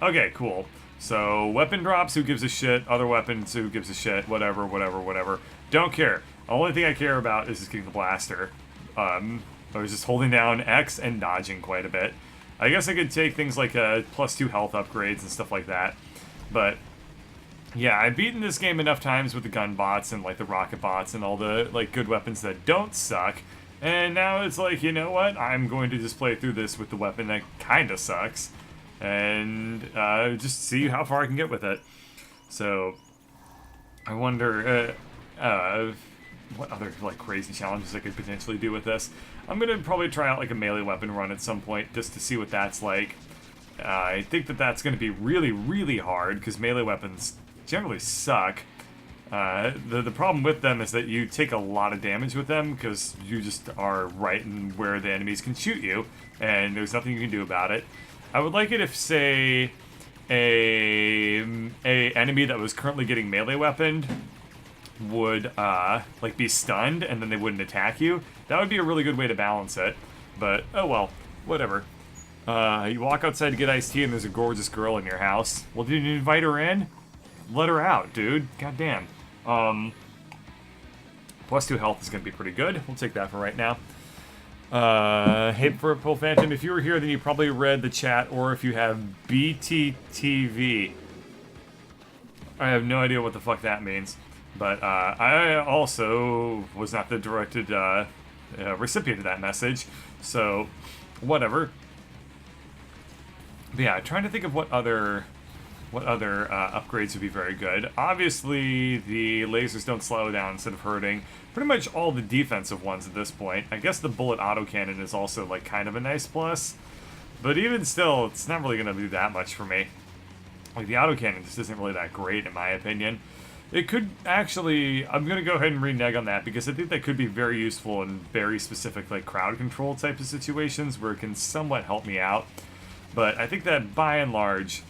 Okay, cool. So, weapon drops, who gives a shit? Other weapons, who gives a shit? Whatever, whatever, whatever. Don't care. The only thing I care about is just getting the blaster. I was just holding down X and dodging quite a bit. I guess I could take things like +2 health upgrades and stuff like that. But, yeah, I've beaten this game enough times with the gun bots and, like, the rocket bots and all the, like, good weapons that don't suck. And now it's like, you know what? I'm going to just play through this with the weapon that kinda sucks. And just see how far I can get with it. So, I wonder what other like crazy challenges I could potentially do with this. I'm gonna probably try out like a melee weapon run at some point just to see what that's like. I think that that's gonna be really, really hard because melee weapons generally suck. The problem with them is that you take a lot of damage with them because you just are right in where the enemies can shoot you, and there's nothing you can do about it. I would like it if, say, a enemy that was currently getting melee weaponed would like be stunned and then they wouldn't attack you. That would be a really good way to balance it. But oh well, whatever. You walk outside to get iced tea and there's a gorgeous girl in your house. Well, did you invite her in? Let her out, dude. Goddamn. +2 health is gonna be pretty good. We'll take that for right now. Hey, Purple Phantom, if you were here, then you probably read the chat, or if you have BTTV. I have no idea what the fuck that means. But, I also was not the directed, recipient of that message. So, whatever. But yeah, trying to think of what other upgrades would be very good. Obviously, the lasers don't slow down instead of hurting. Pretty much all the defensive ones at this point. I guess the bullet autocannon is also like kind of a nice plus. But even still, it's not really going to do that much for me. Like the autocannon just isn't really that great in my opinion. It could actually, I'm going to go ahead and renege on that because I think that could be very useful in very specific like crowd control type of situations where it can somewhat help me out. But I think that by and large,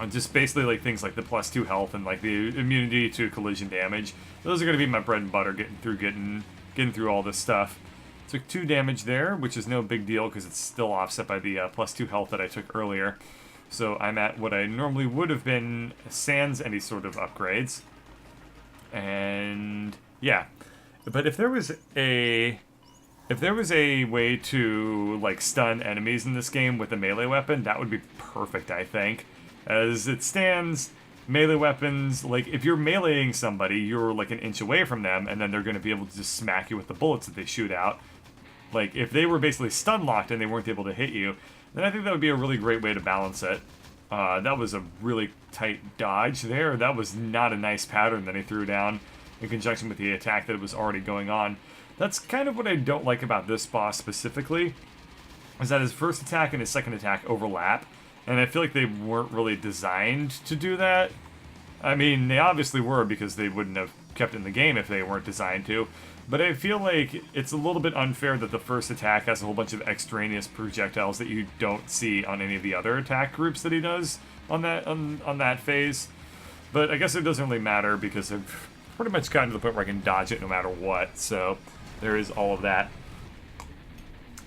just basically like things like the +2 health and like the immunity to collision damage. Those are going to be my bread and butter getting through all this stuff. Took 2 damage there, which is no big deal because it's still offset by the +2 health that I took earlier. So I'm at what I normally would have been sans any sort of upgrades. And yeah, but if there was a way to like stun enemies in this game with a melee weapon, that would be perfect, I think. As it stands, melee weapons, like, if you're meleeing somebody, you're, like, an inch away from them, and then they're going to be able to just smack you with the bullets that they shoot out. Like, if they were basically stun-locked and they weren't able to hit you, then I think that would be a really great way to balance it. That was a really tight dodge there. That was not a nice pattern that he threw down in conjunction with the attack that was already going on. That's kind of what I don't like about this boss specifically, is that his first attack and his second attack overlap. And I feel like they weren't really designed to do that. I mean, they obviously were because they wouldn't have kept it in the game if they weren't designed to. But I feel like it's a little bit unfair that the first attack has a whole bunch of extraneous projectiles that you don't see on any of the other attack groups that he does on that phase. But I guess it doesn't really matter because I've pretty much gotten to the point where I can dodge it no matter what. So there is all of that.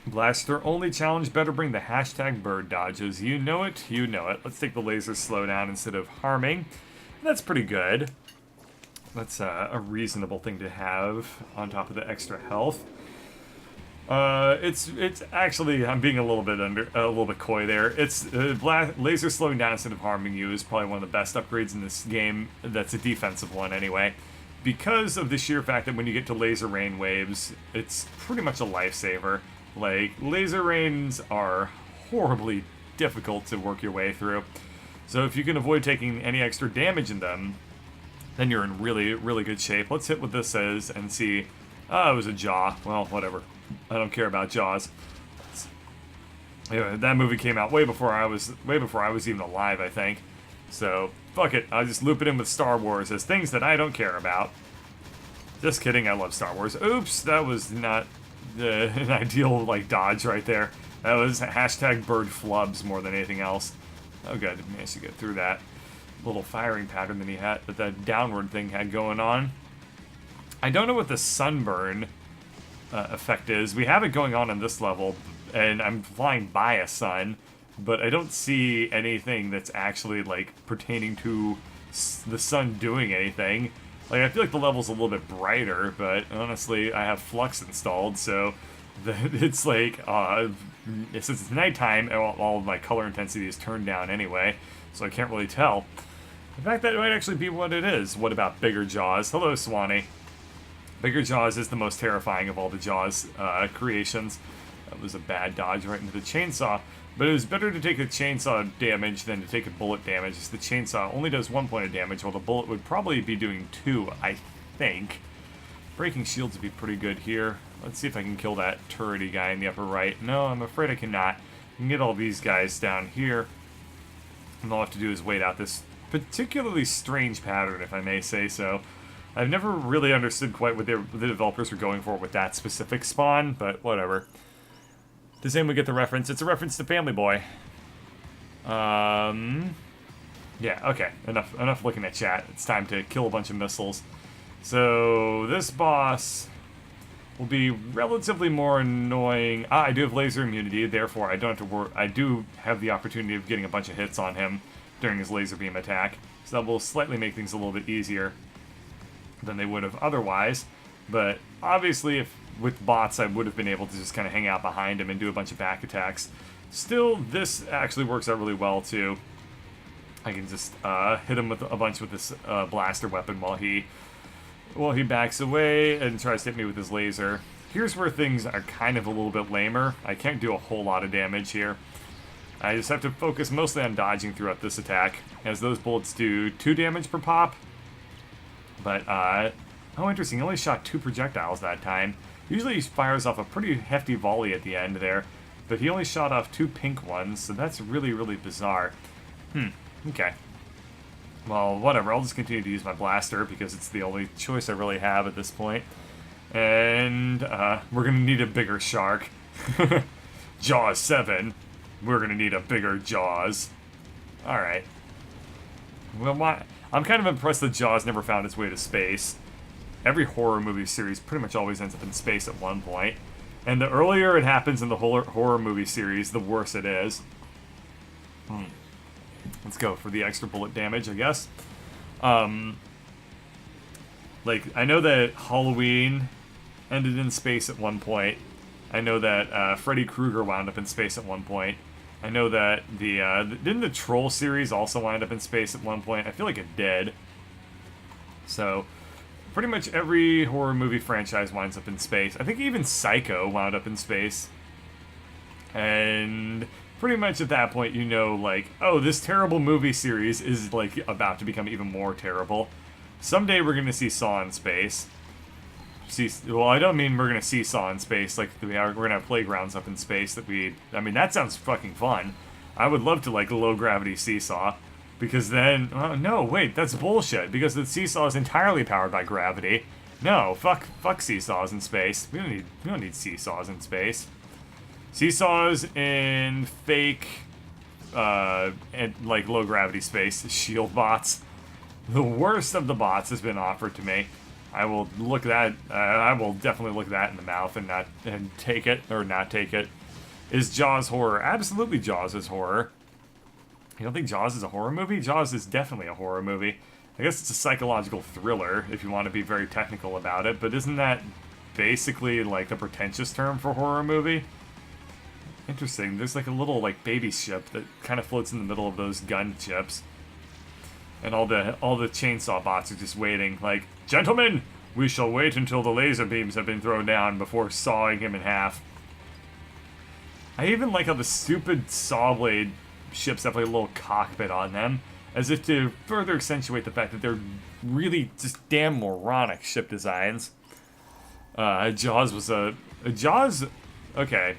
Blaster only challenge, better bring the hashtag bird dodges. You know it, you know it. Let's take the laser slowdown instead of harming. That's pretty good. That's a reasonable thing to have on top of the extra health. It's actually, I'm being a little bit coy there. It's laser slowing down instead of harming you is probably one of the best upgrades in this game. That's a defensive one anyway. Because of the sheer fact that when you get to laser rain waves, it's pretty much a lifesaver. Like, laser rains are horribly difficult to work your way through. So if you can avoid taking any extra damage in them, then you're in really, really good shape. Let's hit what this says and see. Oh, it was a jaw. Well, whatever. I don't care about jaws. Anyway, that movie came out way before I was even alive, I think. So, fuck it. I'll just loop it in with Star Wars as things that I don't care about. Just kidding, I love Star Wars. Oops, that was not an ideal, like, dodge right there. That was hashtag bird flubs more than anything else. Oh good, I managed to get through that little firing pattern that that downward thing had going on. I don't know what the sunburn effect is. We have it going on this level, and I'm flying by a sun, but I don't see anything that's actually, like, pertaining to the sun doing anything. Like, I feel like the level's a little bit brighter, but honestly, I have Flux installed, so it's like, since it's nighttime, all of my color intensity is turned down anyway, so I can't really tell. In fact, that might actually be what it is. What about Bigger Jaws? Hello, Swanee. Bigger Jaws is the most terrifying of all the Jaws creations. That was a bad dodge right into the chainsaw. But it was better to take the chainsaw damage than to take a bullet damage, as the chainsaw only does 1 point of damage, while the bullet would probably be doing 2, I think. Breaking shields would be pretty good here. Let's see if I can kill that turrety guy in the upper right. No, I'm afraid I cannot. I can get all these guys down here. And all I have to do is wait out this particularly strange pattern, if I may say so. I've never really understood quite what the developers were going for with that specific spawn, but whatever. Does anyone get the reference? It's a reference to Family Boy. Yeah, okay. Enough looking at chat. It's time to kill a bunch of missiles. So, this boss will be relatively more annoying. I do have laser immunity, therefore I don't have to worry. I do have the opportunity of getting a bunch of hits on him during his laser beam attack. So that will slightly make things a little bit easier than they would have otherwise. But obviously, if with bots, I would have been able to just kind of hang out behind him and do a bunch of back attacks. Still, this actually works out really well, too. I can just hit him with a bunch with this blaster weapon while he backs away and tries to hit me with his laser. Here's where things are kind of a little bit lamer. I can't do a whole lot of damage here. I just have to focus mostly on dodging throughout this attack, as those bullets do 2 damage per pop. But, oh, interesting, he only shot 2 projectiles that time. Usually he fires off a pretty hefty volley at the end there, but he only shot off 2 pink ones, so that's really, really bizarre. Okay. Well, whatever, I'll just continue to use my blaster, because it's the only choice I really have at this point. And, we're gonna need a bigger shark. Jaws 7. We're gonna need a bigger Jaws. Alright. Well, I'm kind of impressed that Jaws never found its way to space. Every horror movie series pretty much always ends up in space at one point. And the earlier it happens in the horror movie series, the worse it is. Let's go for the extra bullet damage, I guess. Like, I know that Halloween ended in space at one point. I know that Freddy Krueger wound up in space at one point. I know that didn't the Troll series also wind up in space at one point? I feel like it did. So, pretty much every horror movie franchise winds up in space. I think even Psycho wound up in space. And pretty much at that point, you know, like, oh, this terrible movie series is, like, about to become even more terrible. Someday we're going to see Saw in space. Well, I don't mean we're going to see Saw in space, like, we're going to have playgrounds up in space that I mean, that sounds fucking fun. I would love to, like, low-gravity Seesaw. Because then, oh, no, wait, that's bullshit, because the Seesaw is entirely powered by gravity. No, fuck Seesaws in space. We don't need Seesaws in space. Seesaws in fake, and, like, low-gravity space, shield bots. The worst of the bots has been offered to me. I will look that, I will definitely look that in the mouth and take it, or not take it. Is Jaws horror? Absolutely Jaws is horror. You don't think Jaws is a horror movie? Jaws is definitely a horror movie. I guess it's a psychological thriller, if you want to be very technical about it, but isn't that basically, like, a pretentious term for horror movie? Interesting, there's like a little, like, baby ship that kind of floats in the middle of those gun ships. And all the chainsaw bots are just waiting, like, gentlemen, we shall wait until the laser beams have been thrown down before sawing him in half. I even like how the stupid saw blade ships have like a little cockpit on them, as if to further accentuate the fact that they're really just damn moronic ship designs. Jaws was Jaws, okay.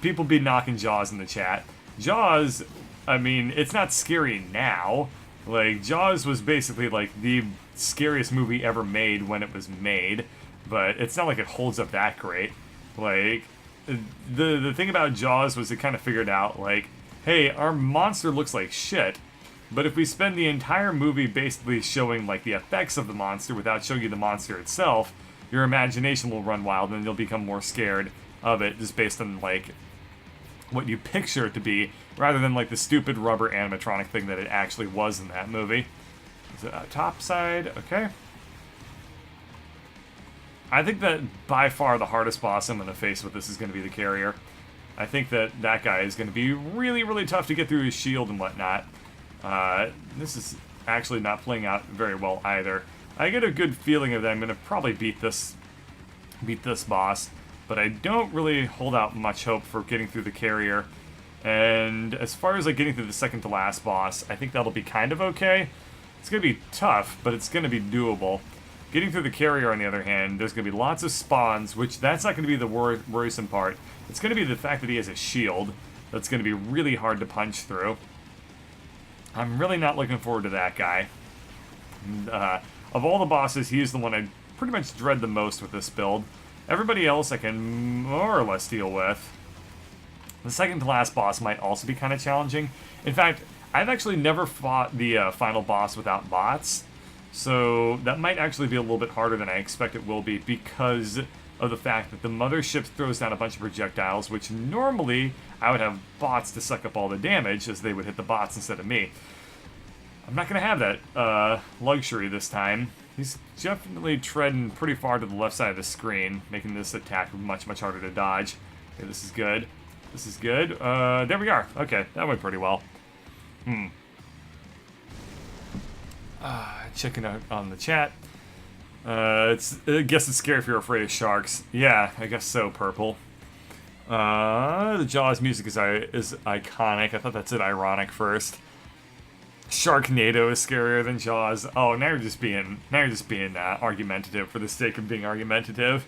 People be knocking Jaws in the chat. Jaws, I mean, it's not scary now. Like, Jaws was basically, like, the scariest movie ever made when it was made, but it's not like it holds up that great. Like, the thing about Jaws was it kind of figured out, like, hey, our monster looks like shit, but if we spend the entire movie basically showing, like, the effects of the monster without showing you the monster itself, your imagination will run wild and you'll become more scared of it just based on, like, what you picture it to be, rather than like the stupid rubber animatronic thing that it actually was in that movie. Is it top side? Okay. I think that by far the hardest boss I'm going to face with this is going to be the carrier. I think that that guy is going to be really, really tough to get through his shield and whatnot. This is actually not playing out very well either. I get a good feeling of that I'm going to probably beat this boss, but I don't really hold out much hope for getting through the carrier. And as far as like getting through the second to last boss, I think that'll be kind of okay. It's going to be tough, but it's going to be doable. Getting through the carrier, on the other hand, there's going to be lots of spawns, which that's not going to be the worrisome part. It's going to be the fact that he has a shield that's going to be really hard to punch through. I'm really not looking forward to that guy. And, of all the bosses, he's the one I pretty much dread the most with this build. Everybody else I can more or less deal with. The second to last boss might also be kind of challenging. In fact, I've actually never fought the final boss without bots. So that might actually be a little bit harder than I expect it will be because of the fact that the mothership throws down a bunch of projectiles, which normally I would have bots to suck up all the damage as they would hit the bots instead of me. I'm not going to have that luxury this time. He's definitely treading pretty far to the left side of the screen, making this attack much, much harder to dodge. Okay, this is good. This is good. There we are. Okay, that went pretty well. Checking out on the chat. I guess it's scary if you're afraid of sharks. Yeah, I guess so, Purple. The Jaws music is iconic. I thought that said ironic first. Sharknado is scarier than Jaws. Oh, now you're just being argumentative for the sake of being argumentative.